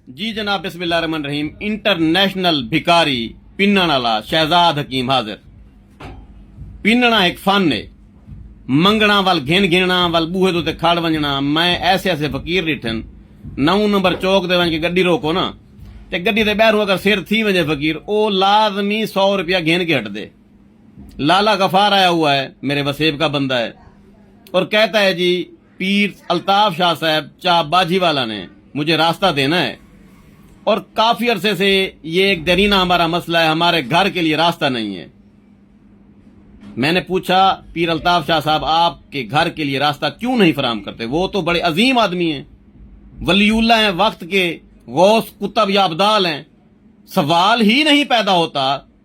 जी जनाब, बिस्मिल्लाहिर्रहमानिर्रहीम। इंटरनेशनल भिकारी पिन्नण वाला शहजाद हकीम हाजिर। पिन्नणा एक फन है, मंगना वाल घिन घिनना वाल बूहे तो खड़ वंजना। मैं ऐसे ऐसे फकीर डिठन 9 नंबर चौक दे वंज के गड्डी रोको ना, ते गड्डी दे बैरू अगर सिर थी वंजे फकीर, ओ लाजमी 100 रुपया घेन के हट दे। लाला गफार आया हुआ है, मेरे वसेब का बंदा है, और कहता है जी पीर अल्ताफ शाह साहब चा बाजी वाला ने मुझे रास्ता देना है, और काफी अरसे से ये एक दरीना हमारा मसला है, हमारे घर के लिए रास्ता नहीं है। मैंने पूछा पीर अल्ताफ शाह साहब आपके घर के लिए रास्ता क्यों नहीं फराम करते? वो तो बड़े अजीम आदमी हैं, वलीउल्लाह हैं, वक्त के गौस कुतब या अब्दाल हैं। सवाल ही नहीं पैदा होता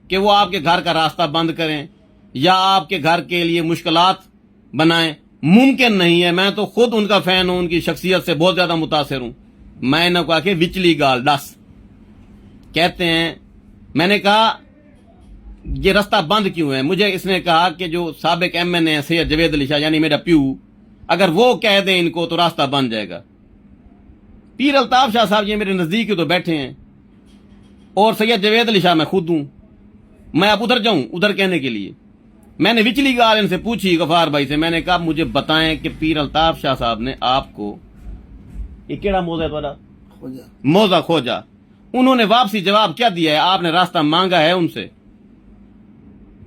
कि वो आपके घर का रास्ता बंद करें या आपके घर के लिए मुश्किलात बनाएं। मुमकिन नहीं है। मैं तो खुद उनका फैन हूं, उनकी शख्सियत से बहुत ज्यादा मुतासिर हूं। मैंने कहा कि विचली गाल डस कहते हैं। मैंने कहा ये रास्ता बंद क्यों है? मुझे इसने कहा कि जो साबिक एमएनए है सैयद जवेद अली शाह, यानी मेरा प्यू, अगर वो कह दें इनको तो रास्ता बन जाएगा। पीर अल्ताफ शाह साहब ये मेरे नजदीक ही तो बैठे हैं, और सैयद जवेद अली शाह मैं खुद हूं। मैं अब उधर जाऊं उधर कहने के लिए? मैंने विचली गाल इनसे पूछी गफार भाई से। मैंने कहा मुझे बताएं कि पीर अल्ताफ शाह साहब ने आपको, ये केड़ा मोजा है तुम्हारा? मोजा खोजा। उन्होंने वापसी जवाब क्या दिया है? आपने रास्ता मांगा है उनसे,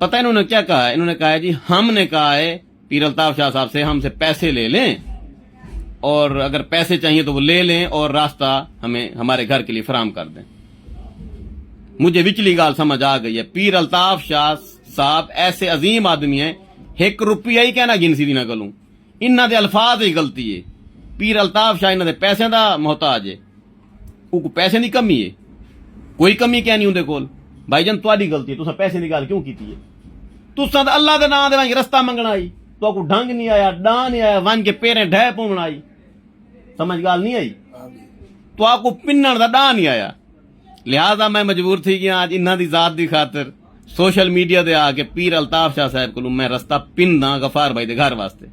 पता है इन्होंने क्या कहा है? इन्होंने कहा है जी हमने कहा है पीर अल्ताफ शाह साहब से हमसे पैसे ले लें, और अगर पैसे चाहिए तो वो ले लें और रास्ता हमें हमारे घर के लिए फराम कर दें। मुझे विचली गाल समझ आ गई है। पीर अल्ताफ शाह साहब ऐसे अजीम आदमी हैं, 1 रुपया ही कहना गिनसी दी ना गलूं, इन्हां दे अल्फाज ही गलती है। पीर अल्ताफ शाह इन्हां दे पैसे दा मोहताज है, उनको पैसे दी कमी है, कोई कमी क्या नहीं उनके कोल। भाईजान तुहाडी गलती है, तुसां पैसे दी गल क्यों कीती है? तुसां तां अल्लाह दे नाम दे वंज रस्ता मंगण आई, तो को ढंग नहीं आया, डां नहीं आया, वंज के पेरें ढह पवण आई। समझ गाल नहीं आई? तो आपको पिन्नण दा डां नहीं आया। लिहाजा मैं मजबूर थी कि आज इन्हां दी जात दी खातिर सोशल मीडिया दे आके पीर अल्ताफ शाह साहब को मैं रस्ता पिनदा गफार भाई दे घर वास्ते।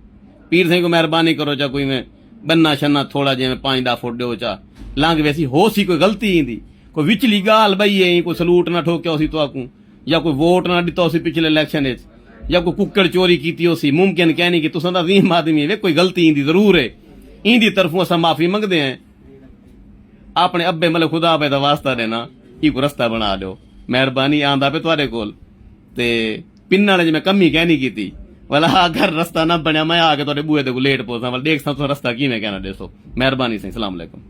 पीर सिंह को मेहरबानी करो, चा कोई मैं बन्ना शन्ना थोड़ा जिवें 5-10 फुट दो चा लांग वैसी हो सी कोई गलती ही दी, कोई विचली गाल बई है, कोई सलूट ना ठोक्या उसी तो आकू, या कोई वोट ना दिता उसी पिछले इलेक्शन या कोई कुक्कड़ चोरी की उसी। मुमकिन कहनी कि तुसां दा अजीम आदमी है, कोई गलती इंदी जरूर है, इंदी तरफों असां माफी मंगदे हैं। अपने अब्बे मतलब खुदा पे दा वास्ता देना, ई को रस्ता बना दो, मेहरबानी आंदा पे तुहाडे कोल। ते पिन्ना ने मैं कमी कहनी की वाला अगर रस्ता ना बनया मैं आके तुहाडे बूहे ते को लेट पहुंचा वाल देख सा रस्ता किवें कहना। दसो मेहरबानी से। अस्सलाम वालेकुम।